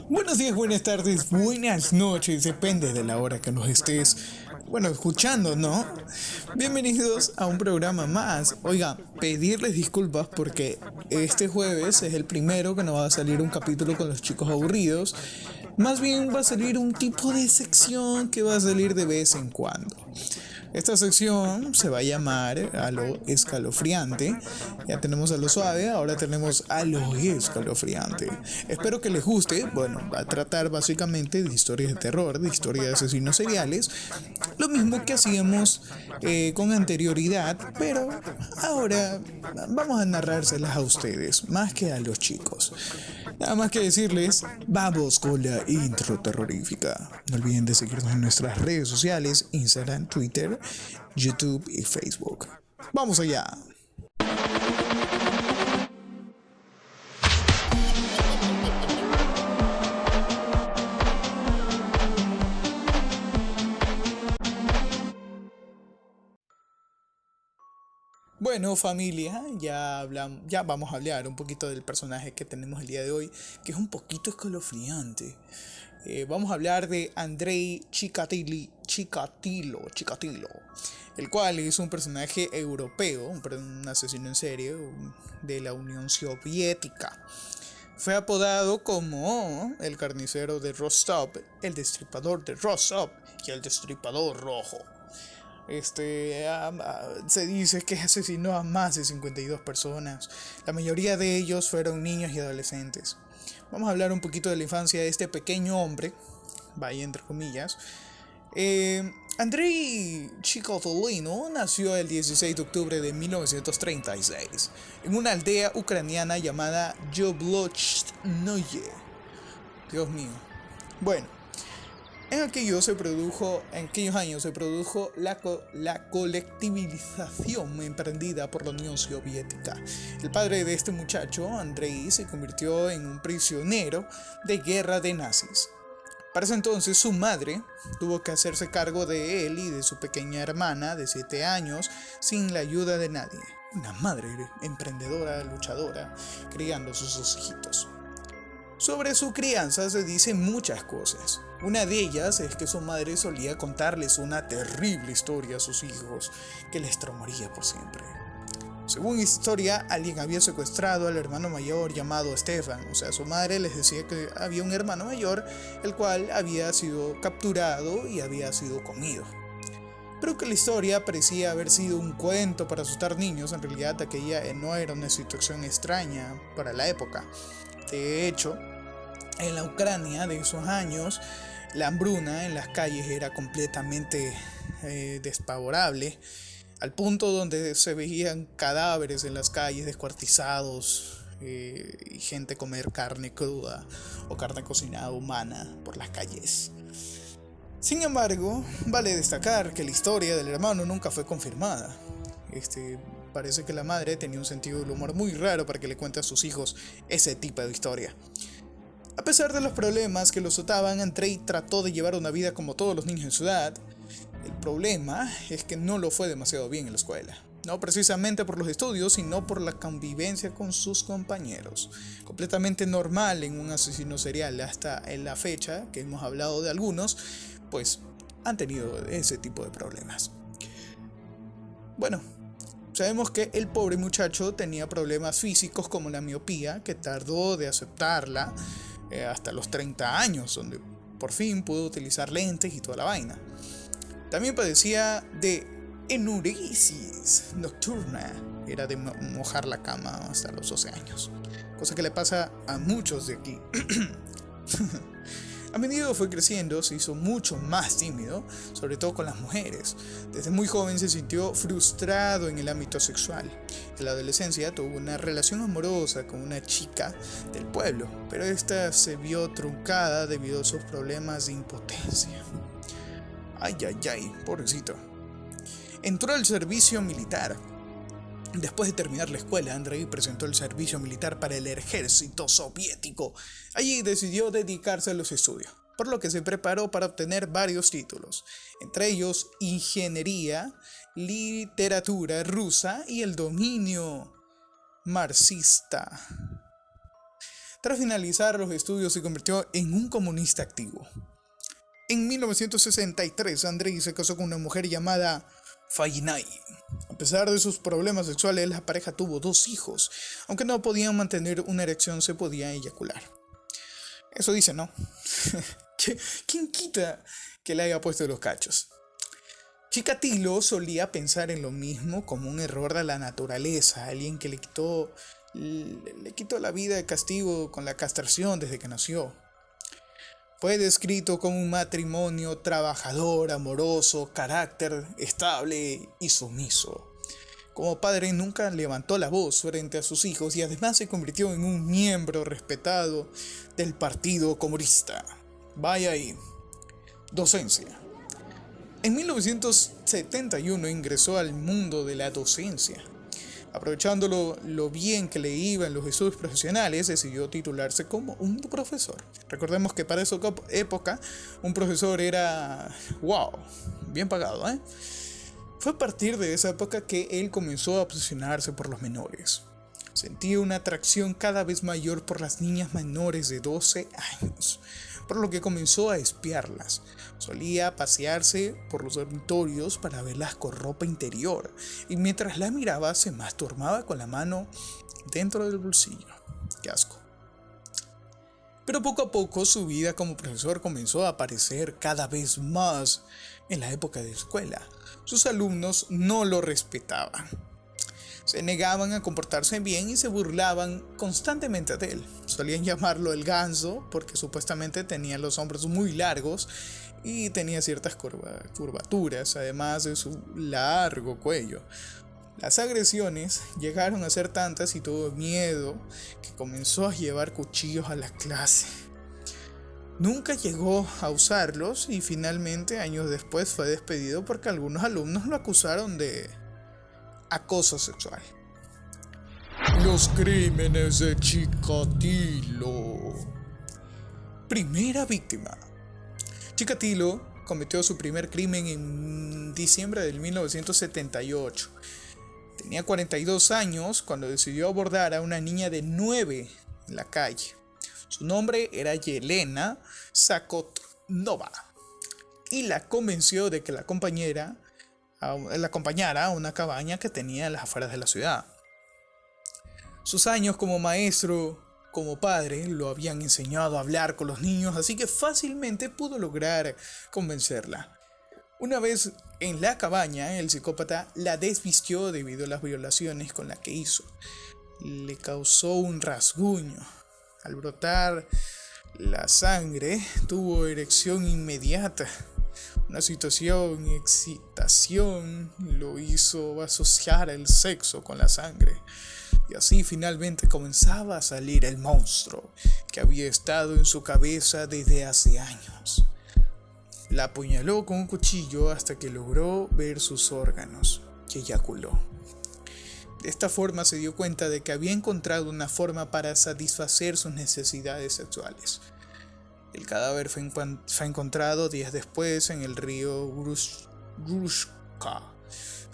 Buenos días, buenas tardes, buenas noches, depende de la hora que nos estés, escuchando, ¿no? Bienvenidos a un programa más. Oiga, pedirles disculpas porque este jueves es el primero que no va a salir un capítulo con los chicos aburridos. Más bien va a salir un tipo de sección que va a salir de vez en cuando. Esta sección se va a llamar a lo escalofriante. Ya tenemos a lo suave, ahora tenemos a lo escalofriante. Espero que les guste. Bueno, va a tratar básicamente de historias de terror, de historias de asesinos seriales. Lo mismo que hacíamos con anterioridad, pero ahora vamos a narrárselas a ustedes, más que a los chicos. Nada más que decirles, vamos con la intro terrorífica. No olviden de seguirnos en nuestras redes sociales, Instagram, Twitter, YouTube y Facebook. ¡Vamos allá! Bueno, familia, ya vamos a hablar un poquito del personaje que tenemos el día de hoy, que es un poquito escalofriante. Vamos a hablar de Andrei Chikatilo, el cual es un personaje europeo, un asesino en serie de la Unión Soviética. Fue apodado como el carnicero de Rostov, el destripador de Rostov y el destripador rojo. Se dice que asesinó a más de 52 personas. La mayoría de ellos fueron niños y adolescentes. Vamos a hablar un poquito de la infancia de este pequeño hombre, vaya entre comillas. Andrei Chikatilo nació el 16 de octubre de 1936 en una aldea ucraniana llamada Yablochnoye. Dios mío. Bueno, en aquellos años se produjo la colectivización emprendida por la Unión Soviética. El padre de este muchacho, Andrei, se convirtió en un prisionero de guerra de nazis. Para ese entonces su madre tuvo que hacerse cargo de él y de su pequeña hermana de 7 años sin la ayuda de nadie. Una madre emprendedora, luchadora, criando a sus dos hijitos. Sobre su crianza se dicen muchas cosas. Una de ellas es que su madre solía contarles una terrible historia a sus hijos que les traumaría por siempre. Según historia, alguien había secuestrado al hermano mayor llamado Stefan. O sea, su madre les decía que había un hermano mayor, el cual había sido capturado y había sido comido. Pero que la historia parecía haber sido un cuento para asustar niños, en realidad aquella no era una situación extraña para la época. De hecho, en la Ucrania de esos años, la hambruna en las calles era completamente desfavorable, al punto donde se veían cadáveres en las calles descuartizados y gente comer carne cruda o carne cocinada humana por las calles. Sin embargo, vale destacar que la historia del hermano nunca fue confirmada. Parece que la madre tenía un sentido del humor muy raro para que le cuente a sus hijos ese tipo de historia. A pesar de los problemas que lo azotaban, Andrei trató de llevar una vida como todos los niños en su edad. El problema es que no lo fue demasiado bien en la escuela. No precisamente por los estudios, sino por la convivencia con sus compañeros. Completamente normal en un asesino serial. Hasta en la fecha, que hemos hablado de algunos, pues han tenido ese tipo de problemas. Bueno, sabemos que el pobre muchacho tenía problemas físicos como la miopía, que tardó de aceptarla hasta los 30 años, donde por fin pudo utilizar lentes y toda la vaina. También padecía de enuresis nocturna, era de mojar la cama hasta los 12 años, cosa que le pasa a muchos de aquí. A medida que fue creciendo, se hizo mucho más tímido, sobre todo con las mujeres. Desde muy joven se sintió frustrado en el ámbito sexual. En la adolescencia tuvo una relación amorosa con una chica del pueblo, pero esta se vio truncada debido a sus problemas de impotencia. Ay, pobrecito. Entró al servicio militar. Después de terminar la escuela, Andrei presentó el servicio militar para el ejército soviético. Allí decidió dedicarse a los estudios, por lo que se preparó para obtener varios títulos, entre ellos ingeniería, literatura rusa y el dominio marxista. Tras finalizar los estudios se convirtió en un comunista activo. En 1963, Andrei se casó con una mujer llamada Faginay. A pesar de sus problemas sexuales, la pareja tuvo 2 hijos. Aunque no podían mantener una erección, se podía eyacular. Eso dice, ¿no? ¿Quién quita que le haya puesto los cachos? Chikatilo solía pensar en lo mismo como un error de la naturaleza, alguien que le quitó la vida de castigo con la castración desde que nació. Fue descrito como un matrimonio trabajador, amoroso, carácter estable y sumiso. Como padre nunca levantó la voz frente a sus hijos y además se convirtió en un miembro respetado del Partido Comunista. Vaya ahí. Docencia. En 1971 ingresó al mundo de la docencia. Aprovechando lo bien que le iba en los estudios profesionales, decidió titularse como un profesor. Recordemos que para esa época un profesor era, wow, bien pagado, ¿eh? Fue a partir de esa época que él comenzó a obsesionarse por los menores. Sentía una atracción cada vez mayor por las niñas menores de 12 años, por lo que comenzó a espiarlas. Solía pasearse por los dormitorios para verlas con ropa interior, y mientras la miraba se masturbaba con la mano dentro del bolsillo. ¡Qué asco! Pero poco a poco su vida como profesor comenzó a aparecer cada vez más en la época de escuela. Sus alumnos no lo respetaban. Se negaban a comportarse bien y se burlaban constantemente de él. Solían llamarlo el ganso porque supuestamente tenía los hombros muy largos y tenía ciertas curvaturas, además de su largo cuello. Las agresiones llegaron a ser tantas y tuvo miedo que comenzó a llevar cuchillos a la clase. Nunca llegó a usarlos y finalmente años después fue despedido porque algunos alumnos lo acusaron de acoso sexual. Los crímenes de Chikatilo. Primera víctima. Chikatilo cometió su primer crimen en diciembre de 1978. Tenía 42 años cuando decidió abordar a una niña de 9 en la calle. Su nombre era Yelena Zakotnova y la convenció de que la acompañara a una cabaña que tenía en las afueras de la ciudad. Sus años como maestro, como padre, lo habían enseñado a hablar con los niños, así que fácilmente pudo lograr convencerla. Una vez en la cabaña, el psicópata la desvistió debido a las violaciones con las que hizo. Le causó un rasguño. Al brotar la sangre, tuvo erección inmediata. Una situación, excitación, lo hizo asociar el sexo con la sangre. Y así finalmente comenzaba a salir el monstruo que había estado en su cabeza desde hace años. La apuñaló con un cuchillo hasta que logró ver sus órganos, y eyaculó. De esta forma se dio cuenta de que había encontrado una forma para satisfacer sus necesidades sexuales. El cadáver fue encontrado días después en el río Grushka.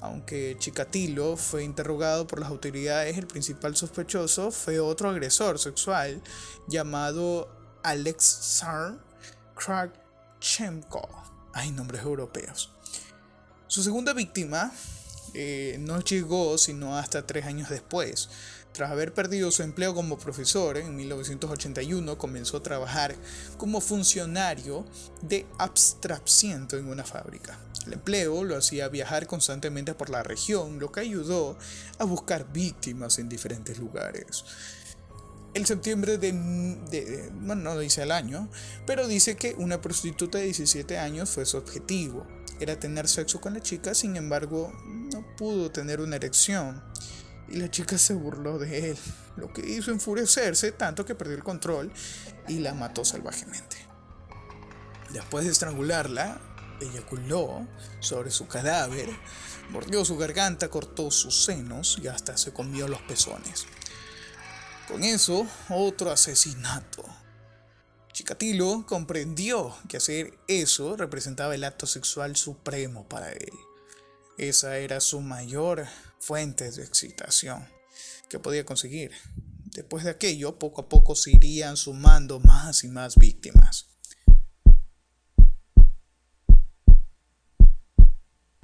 Aunque Chikatilo fue interrogado por las autoridades, el principal sospechoso fue otro agresor sexual llamado Alexei Kravchenko. Hay nombres europeos. Su segunda víctima no llegó sino hasta 3 años después. Tras haber perdido su empleo como profesor, en 1981 comenzó a trabajar como funcionario de abstracción en una fábrica. El empleo lo hacía viajar constantemente por la región, lo que ayudó a buscar víctimas en diferentes lugares. En septiembre no dice el año, pero dice que una prostituta de 17 años fue su objetivo. Era tener sexo con la chica, sin embargo, no pudo tener una erección. Y la chica se burló de él, lo que hizo enfurecerse tanto que perdió el control y la mató salvajemente. Después de estrangularla, eyaculó sobre su cadáver, mordió su garganta, cortó sus senos y hasta se comió los pezones. Con eso, otro asesinato. Chikatilo comprendió que hacer eso representaba el acto sexual supremo para él. Esa era su mayor fuente de excitación que podía conseguir. Después de aquello, poco a poco se irían sumando más y más víctimas.